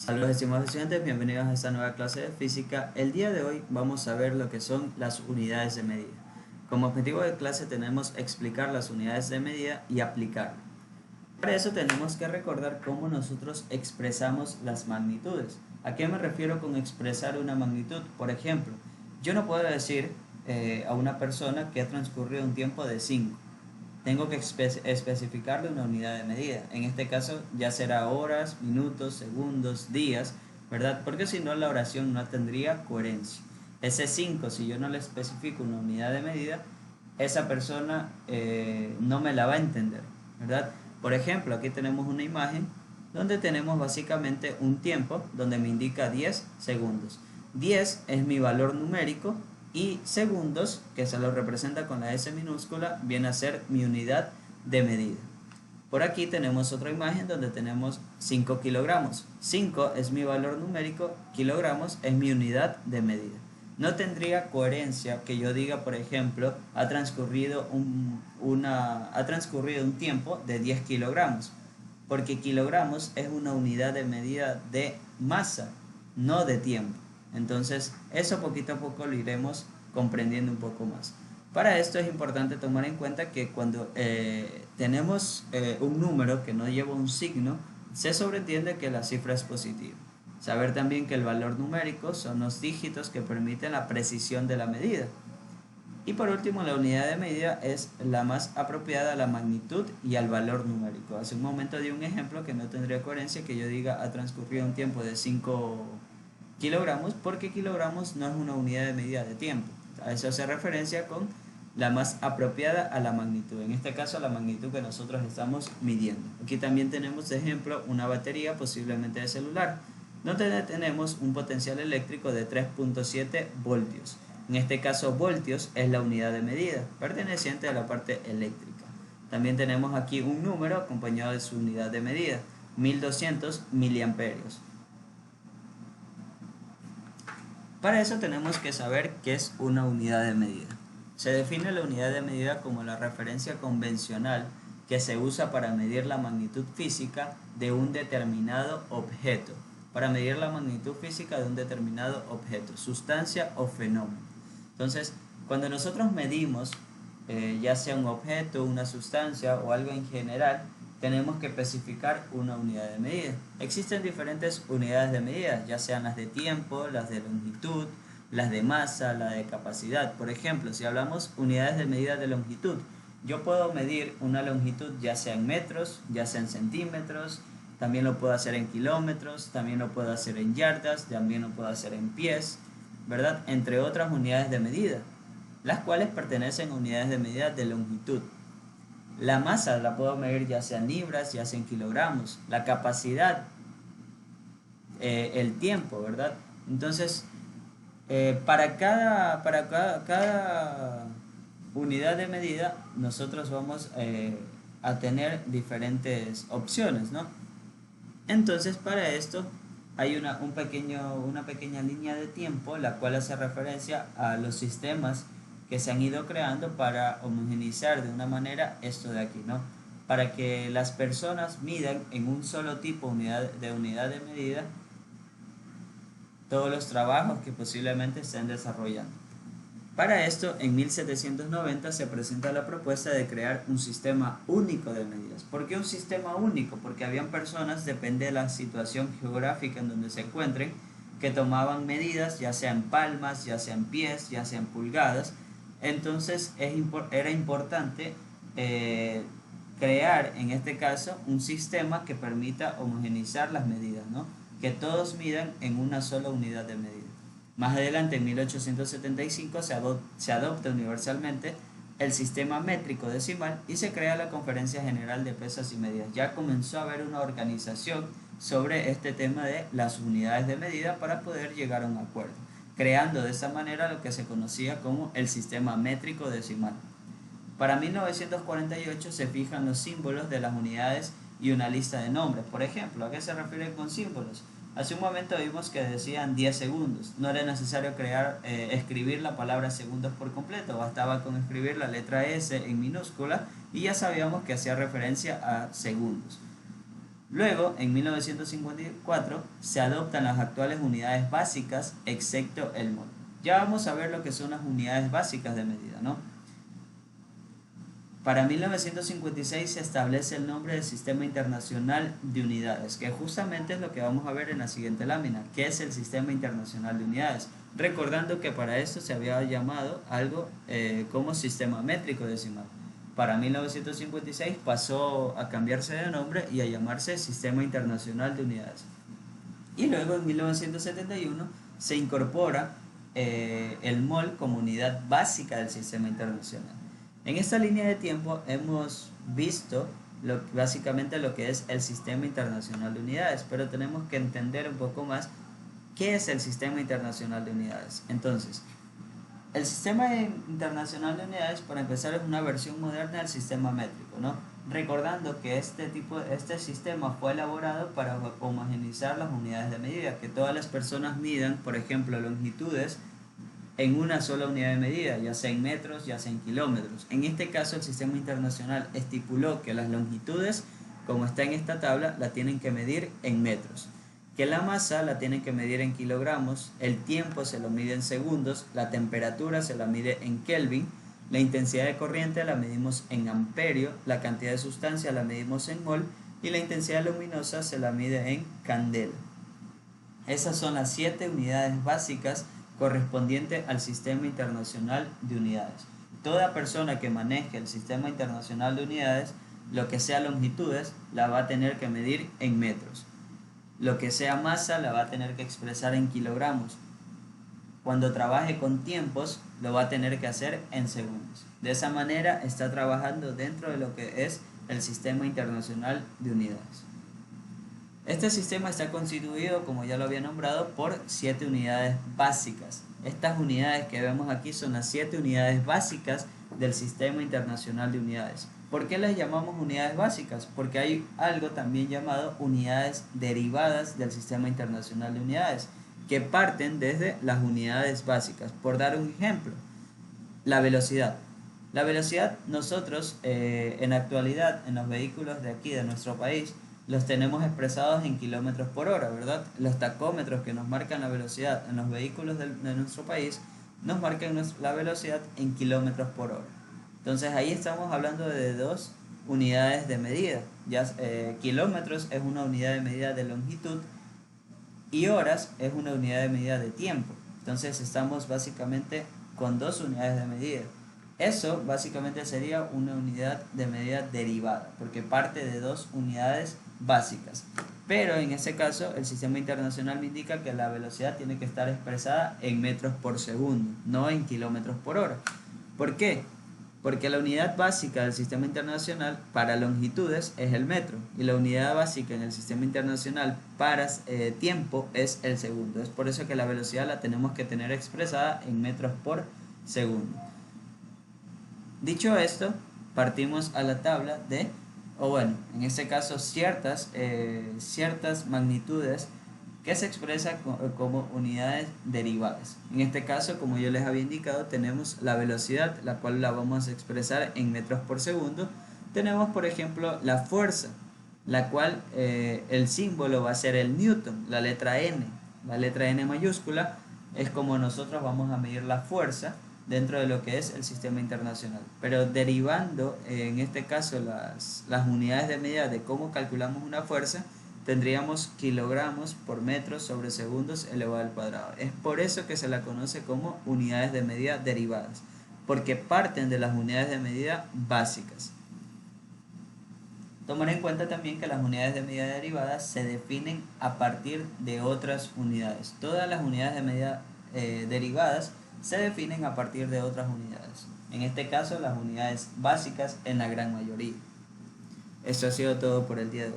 Saludos estimados estudiantes, bienvenidos a esta nueva clase de física. El día de hoy vamos a ver lo que son las unidades de medida. Como objetivo de clase tenemos explicar las unidades de medida y aplicarlas. Para eso tenemos que recordar cómo nosotros expresamos las magnitudes. ¿A qué me refiero con expresar una magnitud? Por ejemplo, yo no puedo decir a una persona que ha transcurrido un tiempo de 5. Tengo que especificarle una unidad de medida. En este caso ya será horas, minutos, segundos, días, ¿verdad? Porque si no la oración no tendría coherencia. Ese 5, si yo no le especifico una unidad de medida, esa persona no me la va a entender, ¿verdad? Por ejemplo, aquí tenemos una imagen donde tenemos básicamente un tiempo donde me indica 10 segundos. 10 es mi valor numérico y segundos, que se lo representa con la S minúscula, viene a ser mi unidad de medida. Por aquí tenemos otra imagen donde tenemos 5 kilogramos. 5 es mi valor numérico, kilogramos es mi unidad de medida. No tendría coherencia que yo diga, por ejemplo, ha transcurrido un tiempo de 10 kilogramos, porque kilogramos es una unidad de medida de masa, no de tiempo. Entonces, eso poquito a poco lo iremos comprendiendo un poco más. Para esto es importante tomar en cuenta que cuando tenemos un número que no lleva un signo, se sobreentiende que la cifra es positiva. Saber también que el valor numérico son los dígitos que permiten la precisión de la medida. Y por último, la unidad de medida es la más apropiada a la magnitud y al valor numérico. Hace un momento di un ejemplo que no tendría coherencia que yo diga ha transcurrido un tiempo de 5 kilogramos, porque kilogramos no es una unidad de medida de tiempo. A eso hace referencia con la más apropiada a la magnitud. En este caso, la magnitud que nosotros estamos midiendo. Aquí también tenemos de ejemplo una batería, posiblemente de celular, donde tenemos un potencial eléctrico de 3.7 voltios. En este caso, voltios es la unidad de medida, perteneciente a la parte eléctrica. También tenemos aquí un número acompañado de su unidad de medida, 1200 miliamperios. Para eso tenemos que saber qué es una unidad de medida. Se define la unidad de medida como la referencia convencional que se usa para medir la magnitud física de un determinado objeto. Para medir la magnitud física de un determinado objeto, sustancia o fenómeno. Entonces, cuando nosotros medimos, ya sea un objeto, una sustancia o algo en general, tenemos que especificar una unidad de medida. Existen diferentes unidades de medida, ya sean las de tiempo, las de longitud, las de masa, la de capacidad. Por ejemplo, si hablamos unidades de medida de longitud, yo puedo medir una longitud ya sea en metros, ya sea en centímetros, también lo puedo hacer en kilómetros, también lo puedo hacer en yardas, también lo puedo hacer en pies, ¿verdad? Entre otras unidades de medida, las cuales pertenecen a unidades de medida de longitud. La masa la puedo medir ya sea en libras, ya sea en kilogramos. La capacidad, el tiempo, ¿verdad? Entonces, para cada unidad de medida, nosotros vamos a tener diferentes opciones, ¿no? Entonces, para esto hay una pequeña línea de tiempo, la cual hace referencia a los sistemas que se han ido creando para homogeneizar de una manera esto de aquí, ¿no? Para que las personas midan en un solo tipo de unidad de medida todos los trabajos que posiblemente estén desarrollando. Para esto, en 1790 se presenta la propuesta de crear un sistema único de medidas. ¿Por qué un sistema único? Porque habían personas, depende de la situación geográfica en donde se encuentren, que tomaban medidas, ya sean palmas, ya sean pies, ya sean pulgadas. Entonces era importante crear, en este caso, un sistema que permita homogeneizar las medidas, ¿no? Que todos midan en una sola unidad de medida. Más adelante, en 1875, se adopta universalmente el sistema métrico decimal y se crea la Conferencia General de Pesas y Medidas. Ya comenzó a haber una organización sobre este tema de las unidades de medida para poder llegar a un acuerdo, creando de esa manera lo que se conocía como el sistema métrico decimal. Para 1948 se fijan los símbolos de las unidades y una lista de nombres. Por ejemplo, ¿a qué se refieren con símbolos? Hace un momento vimos que decían 10 segundos. No era necesario escribir la palabra segundos por completo. Bastaba con escribir la letra S en minúscula y ya sabíamos que hacía referencia a segundos. Luego, en 1954, se adoptan las actuales unidades básicas, excepto el mol. Ya vamos a ver lo que son las unidades básicas de medida, ¿no? Para 1956 se establece el nombre del Sistema Internacional de Unidades, que justamente es lo que vamos a ver en la siguiente lámina, que es el Sistema Internacional de Unidades. Recordando que para esto se había llamado algo como Sistema Métrico Decimal. Para 1956 pasó a cambiarse de nombre y a llamarse Sistema Internacional de Unidades. Y luego en 1971 se incorpora el mol como unidad básica del sistema internacional. En esta línea de tiempo hemos visto básicamente lo que es el Sistema Internacional de Unidades, pero tenemos que entender un poco más qué es el Sistema Internacional de Unidades. Entonces, el Sistema Internacional de Unidades, para empezar, es una versión moderna del sistema métrico, ¿no? Recordando que este sistema fue elaborado para homogeneizar las unidades de medida, que todas las personas midan, por ejemplo, longitudes en una sola unidad de medida, ya sea en metros, ya sea en kilómetros. En este caso, el sistema internacional estipuló que las longitudes, como está en esta tabla, la tienen que medir en metros, que la masa la tienen que medir en kilogramos, el tiempo se lo mide en segundos, la temperatura se la mide en Kelvin, la intensidad de corriente la medimos en amperio, la cantidad de sustancia la medimos en mol y la intensidad luminosa se la mide en candela. Esas son las 7 unidades básicas correspondiente al Sistema Internacional de Unidades. Toda persona que maneje el Sistema Internacional de Unidades, lo que sea longitudes, la va a tener que medir en metros. Lo que sea masa, la va a tener que expresar en kilogramos. Cuando trabaje con tiempos, lo va a tener que hacer en segundos. De esa manera está trabajando dentro de lo que es el Sistema Internacional de Unidades. Este sistema está constituido, como ya lo había nombrado, por 7 unidades básicas. Estas unidades que vemos aquí son las 7 unidades básicas del Sistema Internacional de Unidades. ¿Por qué las llamamos unidades básicas? Porque hay algo también llamado unidades derivadas del Sistema Internacional de Unidades, que parten desde las unidades básicas. Por dar un ejemplo, la velocidad. La velocidad nosotros en la actualidad en los vehículos de aquí de nuestro país los tenemos expresados en kilómetros por hora, ¿verdad? Los tacómetros que nos marcan la velocidad en los vehículos de nuestro país nos marcan la velocidad en kilómetros por hora. Entonces ahí estamos hablando de 2 unidades de medida. Ya, kilómetros es una unidad de medida de longitud y horas es una unidad de medida de tiempo. Entonces estamos básicamente con 2 unidades de medida. Eso básicamente sería una unidad de medida derivada, porque parte de 2 unidades básicas. Pero en ese caso, el sistema internacional me indica que la velocidad tiene que estar expresada en metros por segundo, no en kilómetros por hora. ¿Por qué? Porque la unidad básica del sistema internacional para longitudes es el metro y la unidad básica en el sistema internacional para tiempo es el segundo. Es por eso que la velocidad la tenemos que tener expresada en metros por segundo. Dicho esto, partimos a la tabla de, en este caso ciertas magnitudes que se expresan como unidades derivadas. En este caso, como yo les había indicado, tenemos la velocidad, la cual la vamos a expresar en metros por segundo. Tenemos, por ejemplo, la fuerza, la cual el símbolo va a ser el newton, la letra N. La letra N mayúscula es como nosotros vamos a medir la fuerza dentro de lo que es el sistema internacional. Pero derivando, en este caso, las unidades de medida de cómo calculamos una fuerza, tendríamos kilogramos por metros sobre segundos elevado al cuadrado. Es por eso que se la conoce como unidades de medida derivadas, porque parten de las unidades de medida básicas. Tomar en cuenta también que las unidades de medida derivadas se definen a partir de otras unidades. Todas las unidades de medida derivadas se definen a partir de otras unidades. En este caso, las unidades básicas en la gran mayoría. Eso ha sido todo por el día de hoy.